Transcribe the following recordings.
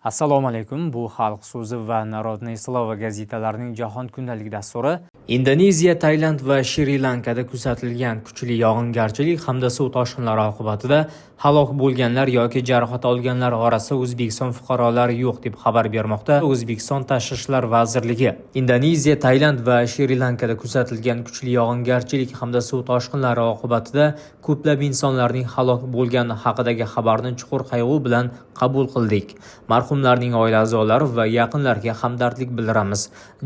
Assalomu alaykum. Bu Xalq so'zi va Narodniy Slova gazetalarining jahon kundalik dasturi. Indoneziya, Tailand va Shri-Lankada kuzatilgan kuchli yog'ingarchilik hamda suv toshqinlari oqibatida halok bo'lganlar yoki jarohat olganlar orasida O'zbekiston fuqarolari yo'q deb xabar bermoqda O'zbekiston Tashqi ishlar vazirligi. Indoneziya, Tailand va Shri-Lankada kuzatilgan kuchli yog'ingarchilik hamda suv toshqinlari oqibatida ko'plab insonlarning halok bo'lgani haqidagi xabarni chuqur qayg'u bilan qabul qildik. Marhumlarning oila a'zolari va yaqinlariga hamdardlik bildiramiz.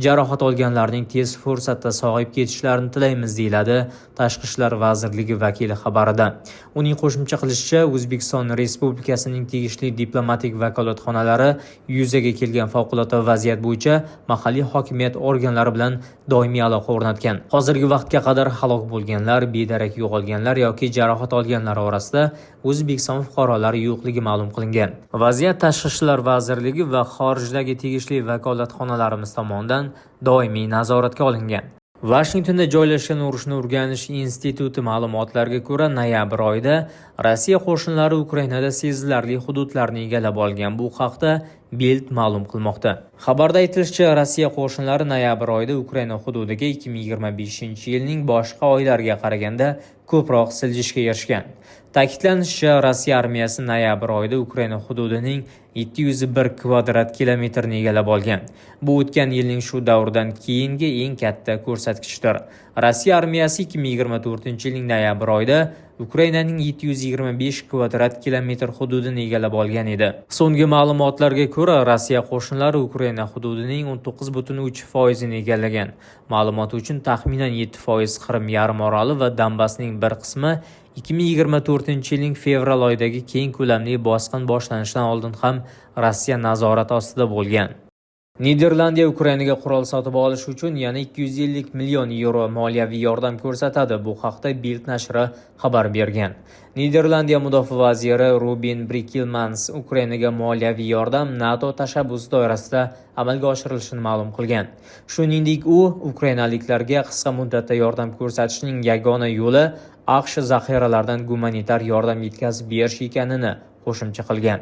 Jarohat olganlarning tez fursatda sog'ayib ketishlarini tilaymiz, deyiladi Tashqi ishlar vazirligi vakili xabarida. Uning qo'shimcha qilishicha, O'zbekiston Respublikasining tegishli diplomatik vakolatxonalari yuzaga kelgan favqulodda vaziyat bo'yicha mahalliy hokimiyat organlari bilan doimiy aloqa o'rnatgan. Hozirgi vaqtga qadar halok bo'lganlar, bedarak yo'qolganlar yoki jarohat olganlar orasida O'zbekiston fuqarolari yo'qligi ma'lum qilingan. Vaziyat Tashqi ishlar vazirligi va xorijdagi tegishli vakolatxonalarimiz tomonidan doimiy nazoratga olingan. Vashingtonda joylashgan Urushni o'rganish instituti ma'lumotlariga ko'ra, noyabr oyida Rossiya qo'shinlari Ukrainada sezilarli hududlarni egallab olgan. Bu haqda Bild ma'lum qilmoqda. Xabarda aytilishicha, Rossiya qo'shinlari noyabr oyida Ukraina hududiga 2025-yilning boshqa oylariga qaraganda ko'proq siljishga erishgan. Ta'kidlanishicha, Rossiya armiyasi noyabr oyida Ukraina hududining 701 kvadrat kilometrni egallab olgan. Bu o'tgan yilning shu davridan keyingi eng katta ko'rsatkichdir. Rossiya armiyasi 2024-yilning noyabr oyida Ukrainaning 725 kvadrat kilometr hududini egallab olgan edi. So'nggi ma'lumotlarga ko'ra, Rossiya qo'shinlari Ukraina hududining 19,3% egallagan. Ma'lumot uchun, taxminan 7% Qrim yarimoroli va Donbassning bir qismi 2024-yilning fevral oyidagi keng ko'lamli bosqin boshlanishidan oldin ham Rossiya nazorati ostida bo'lgan. Niderlandiya Ukrainaga qurol sotib olish uchun yana 250 million yevro moliyaviy yordam ko'rsatadi. Bu haqda Bild nashri xabar bergan. Niderlandiya mudofaa vaziri Robin Brinkmans Ukrainaga moliyaviy yordam NATO tashabbusi doirasida amalga oshirilishini ma'lum qilgan. Shuningdek, u ukrainaliklarga qisqa muddatda yordam ko'rsatishning yagona yo'li AQSh zaxiralaridan gumanitar yordam yetkazib berish ekanini qo'shimcha qilgan.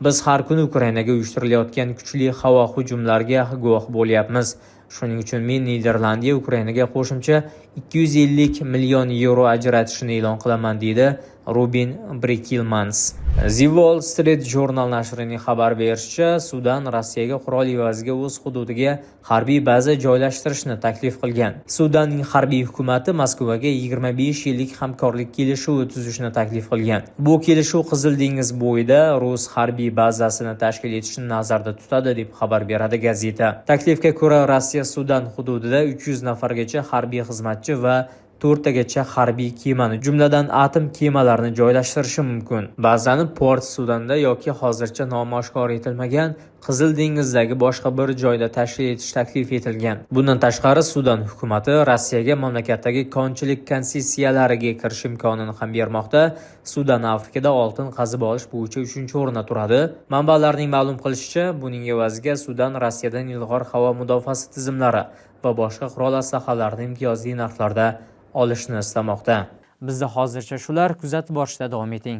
Biz har kuni Ukrainaga uyushtirilayotgan kuchli havo hujumlariga guvoh bo'lyapmiz. Shuning uchun men Niderlandiya Ukrainaga qo'shimcha 250 million yevro ajratishini e'lon qilaman, deydi Robin Brinkmans. The Wall Street Journal nashrining xabar berishicha, Sudan Rossiyaga qurol evaziga o'z hududiga harbiy baza joylashtirishni taklif qilgan. Sudanning harbiy hukumati Moskvaga 25 yillik hamkorlik kelishuvi tuzishni taklif qilgan. Bu kelishuv Qizil dengiz bo'yida rus harbiy bazasini tashkil etishni nazarda tutadi, deb xabar beradi gazeta. Taklifga ko'ra, Rossiya Sudan hududida 300 nafargacha harbiy xizmatchi va 4 tagacha harbiy kemani, jumladan atom kemalarini joylashtirishi mumkin. Bazani Port Sudanda yoki hozircha nomi oshkor etilmagan Qizil dengizdagi boshqa bir joyda tashkil etish taklif etilgan. Bundan tashqari, Sudan hukumati Rossiyaga mamlakatdagi konchilik konsessiyalariga kirish imkonini ham bermoqda. Sudan Afrikada oltin qazib olish bo'yicha 3-o'rinda turadi. Manbalarning ma'lum qilishicha, buning evaziga Sudan Rossiyadan ilg'or havo mudofaasi tizimlari va boshqa qurol aslahalarini imtiyozli narxlarda olishni istamoqda. Bizda hozircha shular. Kuzatib borishda davom eting.